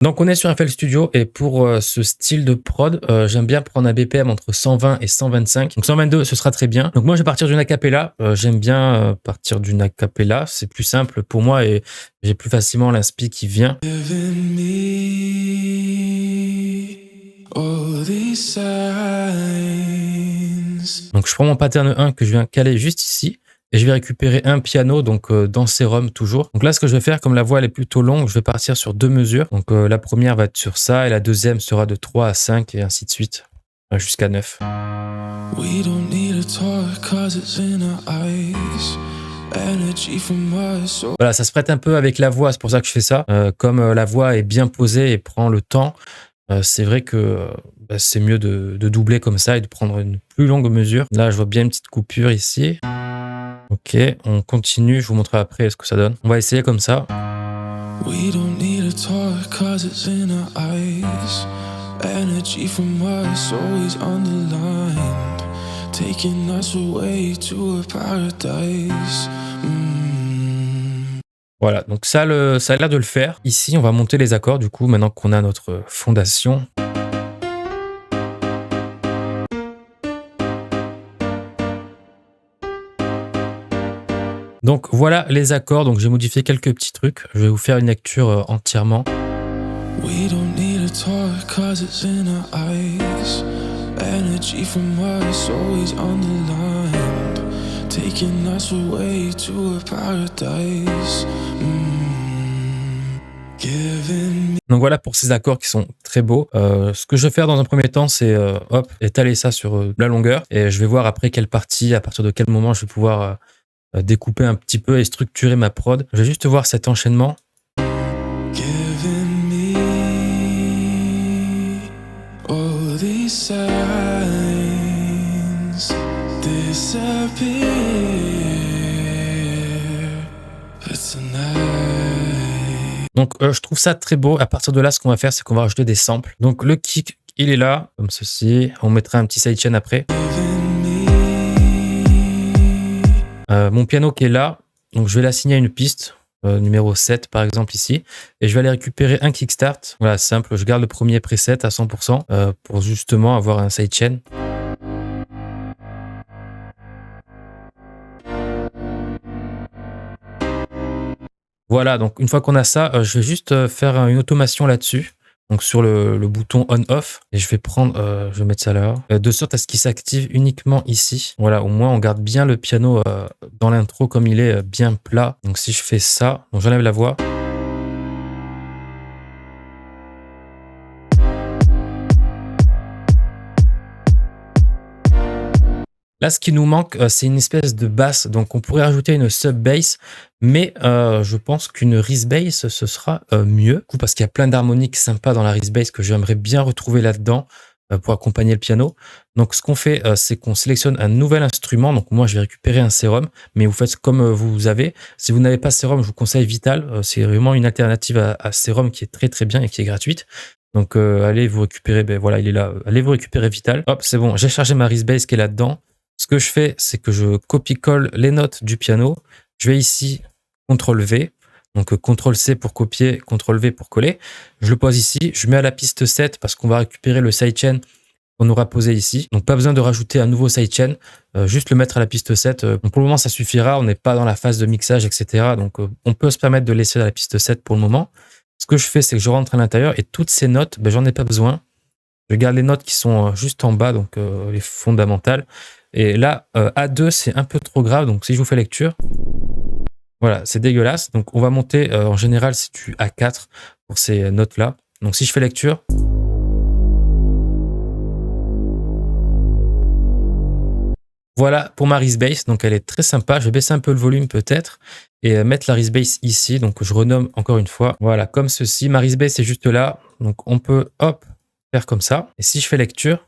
Donc on est sur FL Studio et pour ce style de prod, j'aime bien prendre un BPM entre 120 et 125. Donc 122, ce sera très bien. Donc moi, je vais partir d'une acapella. J'aime bien partir d'une acapella. C'est plus simple pour moi et j'ai plus facilement l'inspi qui vient. Donc je prends mon pattern 1 que je viens caler juste ici. Et je vais récupérer un piano, donc dans Serum toujours. Donc là, ce que je vais faire, comme la voix elle est plutôt longue, je vais partir sur 2 mesures. Donc la première va être sur ça et la deuxième sera de 3 à 5 et ainsi de suite, jusqu'à 9. Voilà, ça se prête un peu avec la voix, c'est pour ça que je fais ça. Comme la voix est bien posée et prend le temps, c'est vrai que c'est mieux de doubler comme ça et de prendre une plus longue mesure. Là, je vois bien une petite coupure ici. Ok, on continue, je vous montrerai après ce que ça donne. On va essayer comme ça. Voilà, donc ça a l'air de le faire. Ici, on va monter les accords du coup, maintenant qu'on a notre fondation. Donc voilà les accords, donc j'ai modifié quelques petits trucs. Je vais vous faire une lecture entièrement. Donc voilà pour ces accords qui sont très beaux. Ce que je vais faire dans un premier temps, c'est étaler ça sur la longueur et je vais voir après quelle partie, à partir de quel moment je vais pouvoir découper un petit peu et structurer ma prod. Je vais juste voir cet enchaînement. Donc je trouve ça très beau. À partir de là, ce qu'on va faire, c'est qu'on va rajouter des samples. Donc le kick, il est là, comme ceci. On mettra un petit sidechain après. Mon piano qui est là, donc je vais l'assigner à une piste, numéro 7 par exemple ici, et je vais aller récupérer un kickstart. Voilà, simple, je garde le premier preset à 100% pour justement avoir un sidechain. Voilà, donc une fois qu'on a ça, je vais juste faire une automation là-dessus. Donc sur le bouton on-off, et je vais prendre, je vais mettre ça là, de sorte à ce qu'il s'active uniquement ici. Voilà, au moins on garde bien le piano dans l'intro comme il est bien plat. Donc si je fais ça, donc j'enlève la voix. Là, ce qui nous manque, c'est une espèce de basse. Donc, on pourrait rajouter une sub-bass, mais je pense qu'une Reese bass, ce sera mieux. Du coup, parce qu'il y a plein d'harmoniques sympas dans la Reese bass que j'aimerais bien retrouver là-dedans pour accompagner le piano. Donc, ce qu'on fait, c'est qu'on sélectionne un nouvel instrument. Donc, moi, je vais récupérer un Serum, mais vous faites comme vous avez. Si vous n'avez pas Serum, je vous conseille Vital. C'est vraiment une alternative à Serum qui est très, très bien et qui est gratuite. Donc, allez vous récupérer, ben voilà, il est là. Allez vous récupérer Vital. Hop, c'est bon, j'ai chargé ma Reese bass qui est là-dedans. Ce que je fais, c'est que je copie-colle les notes du piano. Je vais ici, CTRL-V, donc CTRL-C pour copier, CTRL-V pour coller. Je le pose ici, je mets à la piste 7 parce qu'on va récupérer le sidechain qu'on aura posé ici. Donc pas besoin de rajouter un nouveau sidechain, juste le mettre à la piste 7. Donc pour le moment, ça suffira, on n'est pas dans la phase de mixage, etc. Donc on peut se permettre de laisser à la piste 7 pour le moment. Ce que je fais, c'est que je rentre à l'intérieur et toutes ces notes, ben, j'en ai pas besoin. Je garde les notes qui sont juste en bas, donc les fondamentales. Et là, A2, c'est un peu trop grave. Donc, si je vous fais lecture, voilà, c'est dégueulasse. Donc, on va monter, en général, c'est du A4 pour ces notes-là. Donc, si je fais lecture, voilà pour ma Reese bass. Donc, elle est très sympa. Je vais baisser un peu le volume peut-être et mettre la Reese bass ici. Donc, je renomme encore une fois. Voilà, comme ceci. Ma Reese bass est juste là. Donc, on peut, hop, faire comme ça. Et si je fais lecture,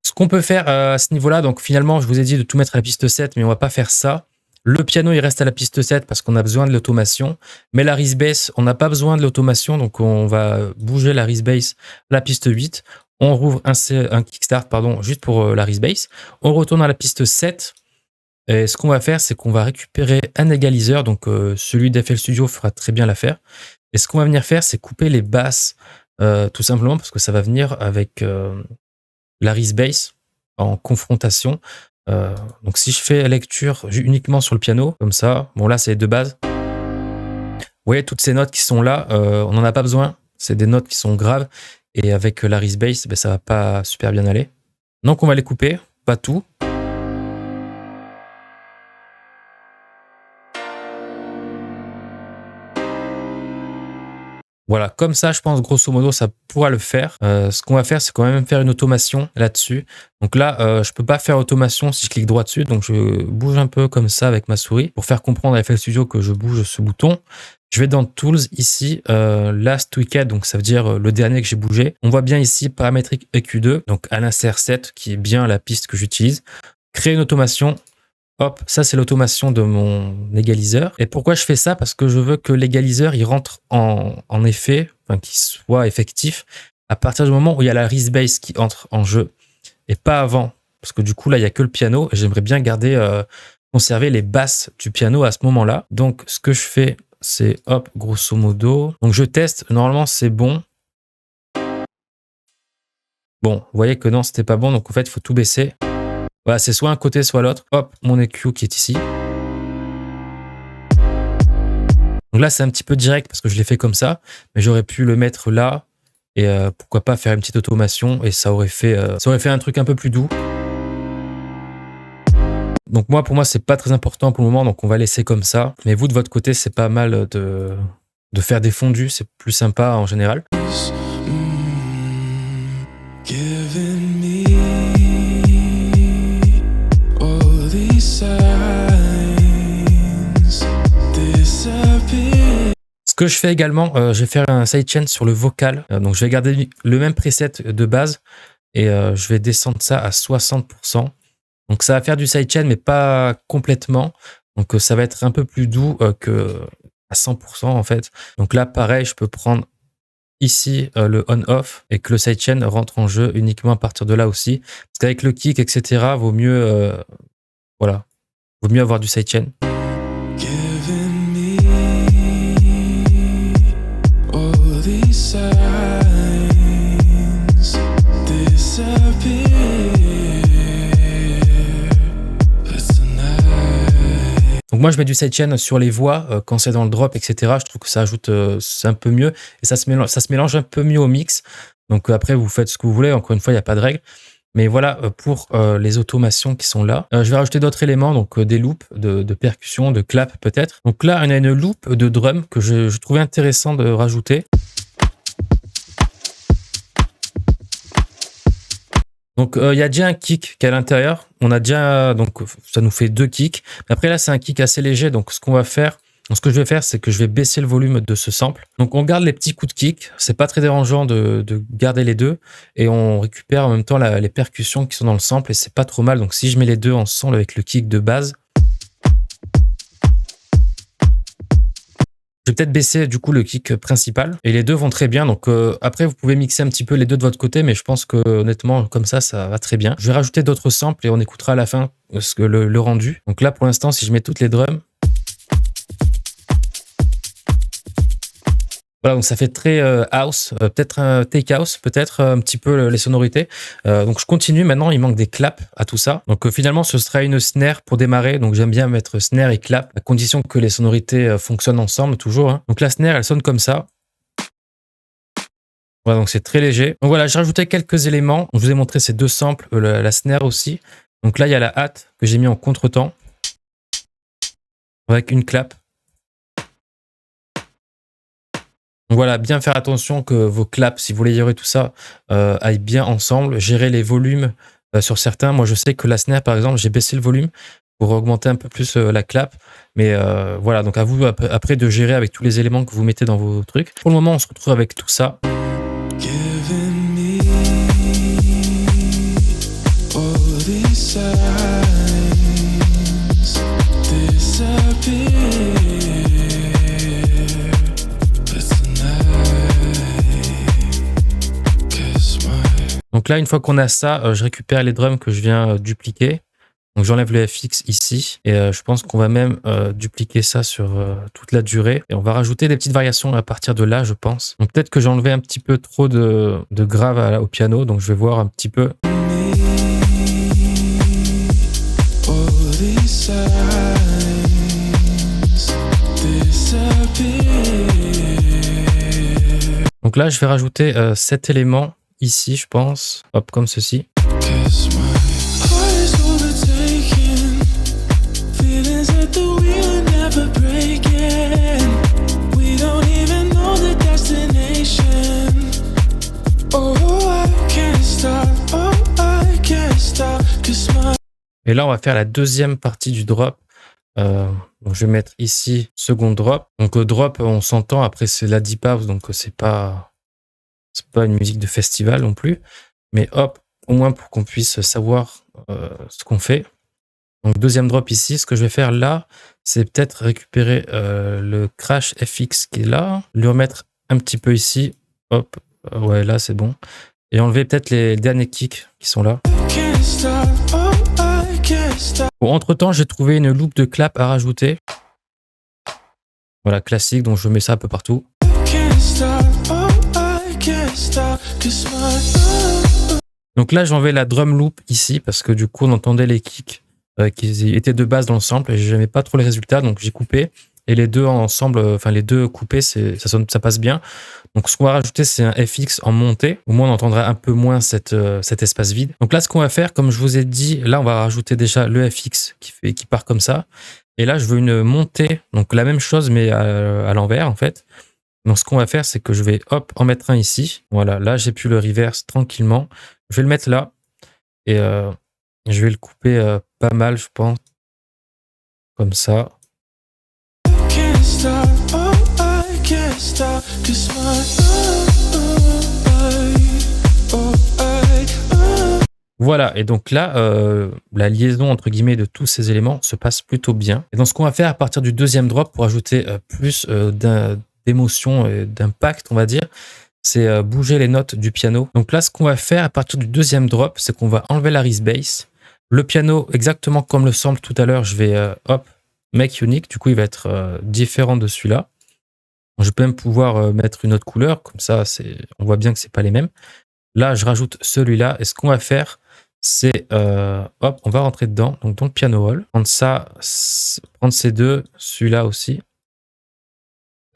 ce qu'on peut faire à ce niveau-là, donc finalement, je vous ai dit de tout mettre à la piste 7, mais on va pas faire ça. Le piano, il reste à la piste 7 parce qu'on a besoin de l'automation. Mais la Reese bass, on n'a pas besoin de l'automation, donc on va bouger la Reese bass à la piste 8. On rouvre un kickstart, pardon, juste pour la Reese. On retourne à la piste 7. Et ce qu'on va faire, c'est qu'on va récupérer un égaliseur. Donc, celui d'FL Studio fera très bien l'affaire. Et ce qu'on va venir faire, c'est couper les basses, tout simplement parce que ça va venir avec la Reese en confrontation. Donc, si je fais lecture uniquement sur le piano, comme ça, bon là, c'est les deux bases. Vous voyez, toutes ces notes qui sont là, on n'en a pas besoin. C'est des notes qui sont graves. Et avec la Reese, ben, ça va pas super bien aller. Donc, on va les couper, pas tout. Voilà, comme ça, je pense, grosso modo, ça pourra le faire. Ce qu'on va faire, c'est quand même faire une automation là-dessus. Donc là, je peux pas faire automation si je clique droit dessus. Donc, je bouge un peu comme ça avec ma souris pour faire comprendre à FL Studio que je bouge ce bouton. Je vais dans Tools, ici, Last Tweaked, donc ça veut dire le dernier que j'ai bougé. On voit bien ici paramétrique EQ2, donc à l'insert 7, qui est bien la piste que j'utilise. Créer une automation. Hop, ça c'est l'automation de mon égaliseur. Et pourquoi je fais ça? Parce que je veux que l'égaliseur il rentre en effet, enfin qu'il soit effectif à partir du moment où il y a la Reese qui entre en jeu et pas avant. Parce que du coup là il n'y a que le piano et j'aimerais bien garder, conserver les basses du piano à ce moment-là. Donc ce que je fais, c'est hop, grosso modo. Donc je teste, normalement c'est bon. Bon, vous voyez que non, c'était pas bon, donc en fait il faut tout baisser. Voilà, c'est soit un côté, soit l'autre. Hop, mon EQ qui est ici. Donc là, c'est un petit peu direct parce que je l'ai fait comme ça. Mais j'aurais pu le mettre là. Et pourquoi pas faire une petite automation. Et ça aurait fait un truc un peu plus doux. Donc pour moi, c'est pas très important pour le moment. Donc on va laisser comme ça. Mais vous, de votre côté, c'est pas mal de faire des fondus. C'est plus sympa en général. Ce que je fais également, je vais faire un sidechain sur le vocal. Donc, je vais garder le même preset de base et je vais descendre ça à 60%. Donc, ça va faire du sidechain, mais pas complètement. Donc, ça va être un peu plus doux que à 100% en fait. Donc là, pareil, je peux prendre ici le on-off et que le sidechain rentre en jeu uniquement à partir de là aussi. Parce qu'avec le kick, etc., vaut mieux, voilà, vaut mieux avoir du sidechain. Donc moi je mets du sidechain sur les voix quand c'est dans le drop, etc. Je trouve que ça ajoute, c'est un peu mieux et ça se mélange un peu mieux au mix. Donc après vous faites ce que vous voulez, encore une fois il n'y a pas de règle. Mais voilà pour les automations qui sont là. Je vais rajouter d'autres éléments, donc des loops de percussion, de clap peut-être. Donc là on a une loop de drum que je trouvais intéressant de rajouter. Donc il y a déjà un kick qui est à l'intérieur. On a déjà, donc ça nous fait 2 kicks. Après là c'est un kick assez léger. Donc ce que je vais faire, c'est que je vais baisser le volume de ce sample. Donc on garde les petits coups de kick. C'est pas très dérangeant de garder les deux et on récupère en même temps les percussions qui sont dans le sample et c'est pas trop mal. Donc si je mets les deux ensemble avec le kick de base. Je vais peut-être baisser du coup le kick principal et les deux vont très bien. Donc après, vous pouvez mixer un petit peu les deux de votre côté, mais je pense que honnêtement, comme ça va très bien. Je vais rajouter d'autres samples et on écoutera à la fin le rendu. Donc là, pour l'instant, si je mets toutes les drums, voilà, donc ça fait très house, peut-être un take house, peut-être un petit peu les sonorités. Donc je continue maintenant, il manque des claps à tout ça. Donc finalement, ce sera une snare pour démarrer. Donc j'aime bien mettre snare et clap, à condition que les sonorités fonctionnent ensemble toujours. Hein. Donc la snare, elle sonne comme ça. Voilà, donc c'est très léger. Donc voilà, j'ai rajouté quelques éléments. Je vous ai montré ces deux samples, la snare aussi. Donc là, il y a la hâte que j'ai mis en contretemps avec une clap. Donc voilà, bien faire attention que vos claps, si vous voulez gérer tout ça, aillent bien ensemble. Gérer les volumes sur certains. Moi, je sais que la snare, par exemple, j'ai baissé le volume pour augmenter un peu plus la clap. Mais voilà, donc à vous après de gérer avec tous les éléments que vous mettez dans vos trucs. Pour le moment, on se retrouve avec tout ça. Donc là, une fois qu'on a ça, je récupère les drums que je viens dupliquer. Donc j'enlève le FX ici et je pense qu'on va même dupliquer ça sur toute la durée. Et on va rajouter des petites variations à partir de là, je pense. Donc peut-être que j'ai enlevé un petit peu trop de grave au piano. Donc je vais voir un petit peu. Donc là, je vais rajouter cet élément ici, je pense. Hop, comme ceci. Et là, on va faire la deuxième partie du drop. Donc je vais mettre ici second drop. Donc drop, on s'entend. Après, c'est la deep house, donc c'est pas une musique de festival non plus. Mais hop, au moins pour qu'on puisse savoir ce qu'on fait. Donc deuxième drop ici. Ce que je vais faire là, c'est peut-être récupérer le crash FX qui est là, le remettre un petit peu ici. Hop, ouais, là c'est bon. Et enlever peut-être les derniers kicks qui sont là. Bon, entre-temps, j'ai trouvé une loop de clap à rajouter. Voilà, classique, donc je mets ça un peu partout. Donc là, j'enlève la drum loop ici parce que du coup, on entendait les kicks qui étaient de base dans le sample et j'aimais pas trop les résultats, donc j'ai coupé. Et les deux ensemble, enfin les deux coupés, ça passe bien. Donc ce qu'on va rajouter, c'est un FX en montée. Au moins, on entendra un peu moins cet espace vide. Donc là, ce qu'on va faire, comme je vous ai dit, là, on va rajouter déjà le FX qui part comme ça. Et là, je veux une montée, donc la même chose, mais à l'envers, en fait. Donc ce qu'on va faire, c'est que je vais, hop, en mettre un ici. Voilà, là, j'ai pu le reverse tranquillement. Je vais le mettre là. Et je vais le couper pas mal, je pense. Comme ça. Voilà, et donc là, la liaison entre guillemets de tous ces éléments se passe plutôt bien. Et donc ce qu'on va faire à partir du deuxième drop pour ajouter plus d'émotion et d'impact, on va dire, c'est bouger les notes du piano. Donc là, ce qu'on va faire à partir du deuxième drop, c'est qu'on va enlever la Reese Bass. Le piano, exactement comme le sample tout à l'heure, je vais hop, make unique. Du coup, il va être différent de celui-là. Je peux même pouvoir mettre une autre couleur, comme ça, on voit bien que c'est pas les mêmes. Là, je rajoute celui-là, et ce qu'on va faire, c'est, hop, on va rentrer dedans, donc dans le piano roll, prendre ça, prendre ces deux, celui-là aussi,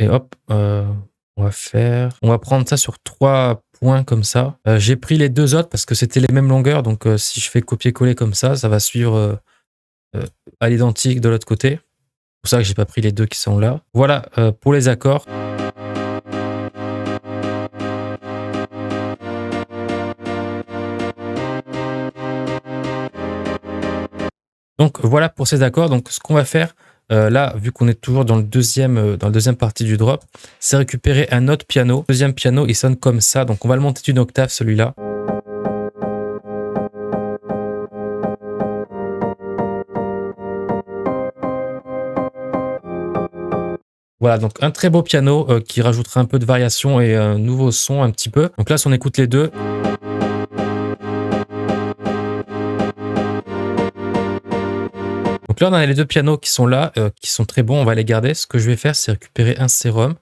et hop, on va prendre ça sur 3 points comme ça. J'ai pris les deux autres parce que c'était les mêmes longueurs, donc si je fais copier-coller comme ça va suivre à l'identique de l'autre côté. C'est pour ça que j'ai pas pris les deux qui sont là. Voilà pour les accords. Donc voilà pour ces accords. Donc ce qu'on va faire là, vu qu'on est toujours dans le deuxième partie du drop, c'est récupérer un autre piano. Le deuxième piano, il sonne comme ça. Donc on va le monter d'une octave, celui-là. Voilà, donc un très beau piano qui rajoutera un peu de variation et un nouveau son un petit peu. Donc là, si on écoute les deux. Donc là, on a les deux pianos qui sont là, qui sont très bons, on va les garder. Ce que je vais faire, c'est récupérer un sérum.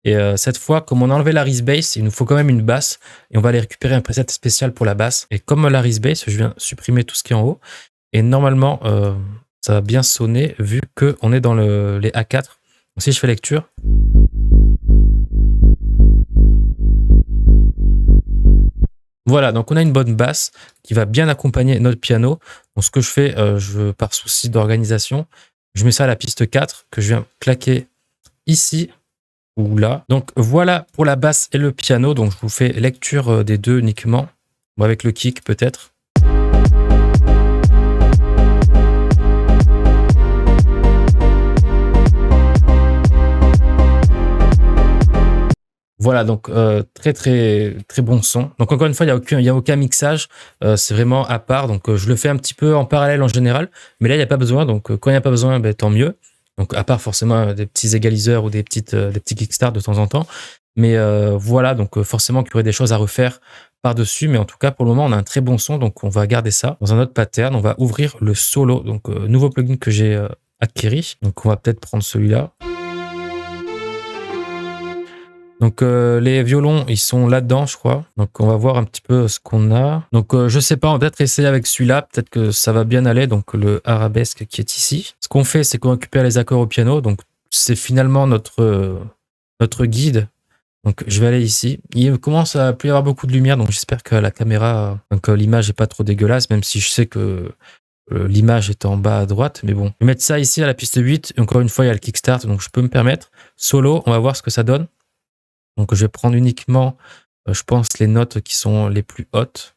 Et cette fois, comme on a enlevé la Reese Bass, il nous faut quand même une basse. Et on va aller récupérer un preset spécial pour la basse. Et comme la Reese Bass, je viens supprimer tout ce qui est en haut. Et normalement, ça va bien sonner vu qu'on est dans les A4. Donc si je fais lecture. Voilà, donc on a une bonne basse qui va bien accompagner notre piano. Donc ce que je fais, par souci d'organisation, je mets ça à la piste 4 que je viens claquer ici ou là. Donc voilà pour la basse et le piano. Donc je vous fais lecture des deux uniquement, bon, avec le kick peut-être. Voilà, donc très très très bon son. Donc encore une fois, il n'y a aucun mixage, c'est vraiment à part. Donc je le fais un petit peu en parallèle en général, mais là il n'y a pas besoin. Donc quand il n'y a pas besoin, ben, tant mieux. Donc à part forcément des petits égaliseurs ou des petits kickstarts de temps en temps. Mais voilà, donc forcément qu'il y aurait des choses à refaire par-dessus, mais en tout cas, pour le moment, on a un très bon son, donc on va garder ça. Dans un autre pattern, on va ouvrir le solo, donc nouveau plugin que j'ai acquéri. Donc on va peut-être prendre celui-là. Donc les violons, ils sont là-dedans, je crois. Donc on va voir un petit peu ce qu'on a. Donc je sais pas, on va peut-être essayer avec celui-là. Peut-être que ça va bien aller. Donc le arabesque qui est ici. Ce qu'on fait, c'est qu'on récupère les accords au piano. Donc c'est finalement notre guide. Donc je vais aller ici. Il commence à plus y avoir beaucoup de lumière. Donc j'espère que la caméra, donc l'image est pas trop dégueulasse. Même si je sais que l'image est en bas à droite. Mais bon, je vais mettre ça ici à la piste 8. Et encore une fois, il y a le kickstart. Donc je peux me permettre. Solo, on va voir ce que ça donne. Donc je vais prendre uniquement, je pense, les notes qui sont les plus hautes.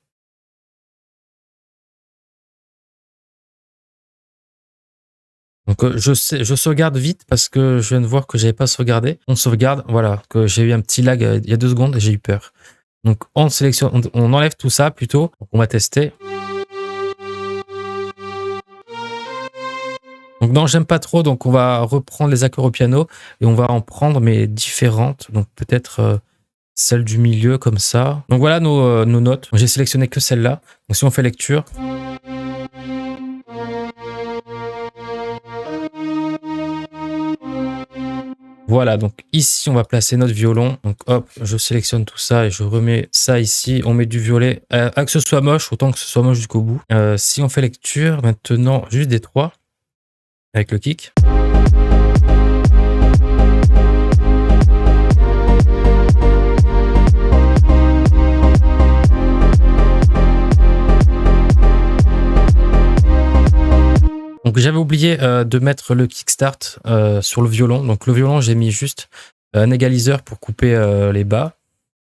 Donc je sauvegarde vite parce que je viens de voir que j'avais pas sauvegardé. On sauvegarde, voilà, que j'ai eu un petit lag il y a 2 secondes et j'ai eu peur. Donc on sélectionne, on enlève tout ça plutôt. Donc on va tester. Donc non, j'aime pas trop, donc on va reprendre les accords au piano et on va en prendre mais différentes. Donc peut-être celle du milieu comme ça. Donc voilà nos notes. J'ai sélectionné que celle-là. Donc si on fait lecture. Voilà, donc ici on va placer notre violon. Donc hop, je sélectionne tout ça et je remets ça ici. On met du violet. Que ce soit moche, autant que ce soit moche jusqu'au bout. Si on fait lecture, maintenant juste des 3 avec le kick. Donc j'avais oublié de mettre le kickstart sur le violon. Donc le violon, j'ai mis juste un égaliseur pour couper les bas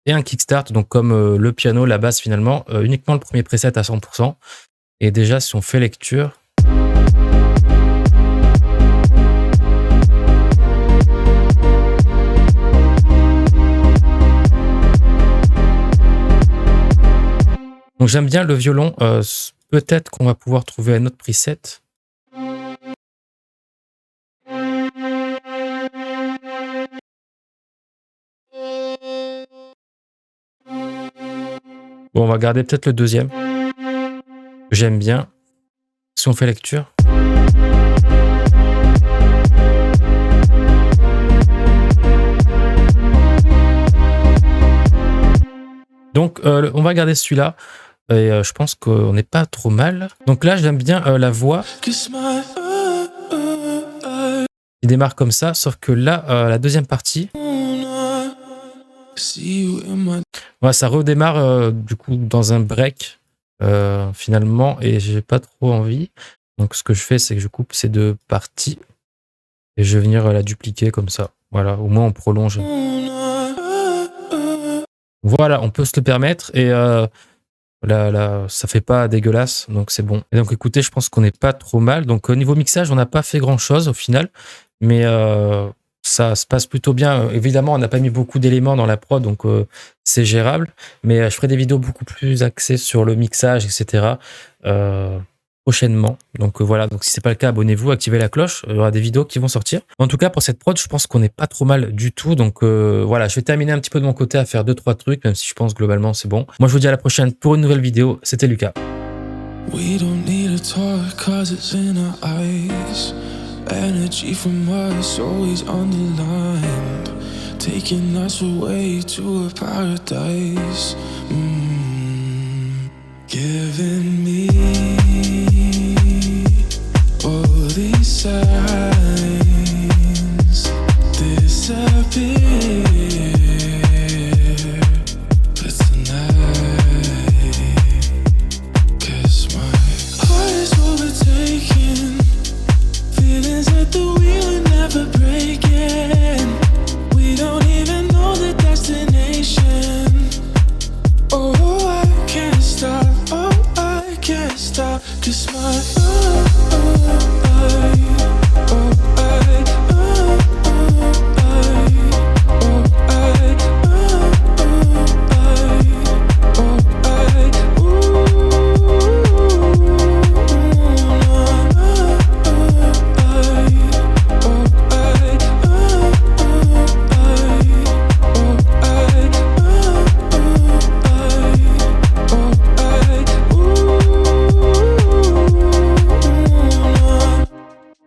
et un kickstart. Donc comme le piano, la basse finalement, uniquement le premier preset à 100%. Et déjà, si on fait lecture. Donc j'aime bien le violon. Peut-être qu'on va pouvoir trouver un autre preset. Bon, on va garder peut-être le deuxième. J'aime bien. Si on fait lecture. Donc, on va garder celui-là. Et je pense qu'on n'est pas trop mal. Donc là, j'aime bien la voix. Il démarre comme ça, sauf que là, la deuxième partie. Ouais, ça redémarre du coup dans un break finalement et j'ai pas trop envie. Donc ce que je fais, c'est que je coupe ces 2 parties et je vais venir la dupliquer comme ça. Voilà, au moins on prolonge. Voilà, on peut se le permettre et là, ça fait pas dégueulasse, donc c'est bon. Et donc écoutez, je pense qu'on n'est pas trop mal. Donc au niveau mixage, on n'a pas fait grand chose au final, mais ça se passe plutôt bien. Évidemment, on n'a pas mis beaucoup d'éléments dans la prod, donc c'est gérable. Mais je ferai des vidéos beaucoup plus axées sur le mixage, etc. Prochainement. Donc voilà, donc si c'est pas le cas, abonnez-vous, activez la cloche, il y aura des vidéos qui vont sortir. En tout cas, pour cette prod, je pense qu'on n'est pas trop mal du tout. Donc voilà, je vais terminer un petit peu de mon côté à faire 2-3 trucs, même si je pense globalement c'est bon. Moi, je vous dis à la prochaine pour une nouvelle vidéo. C'était Lucas. We don't need to talk 'cause it's in our eyes. Energy from us always underlined, taking us away to a paradise. Giving me all these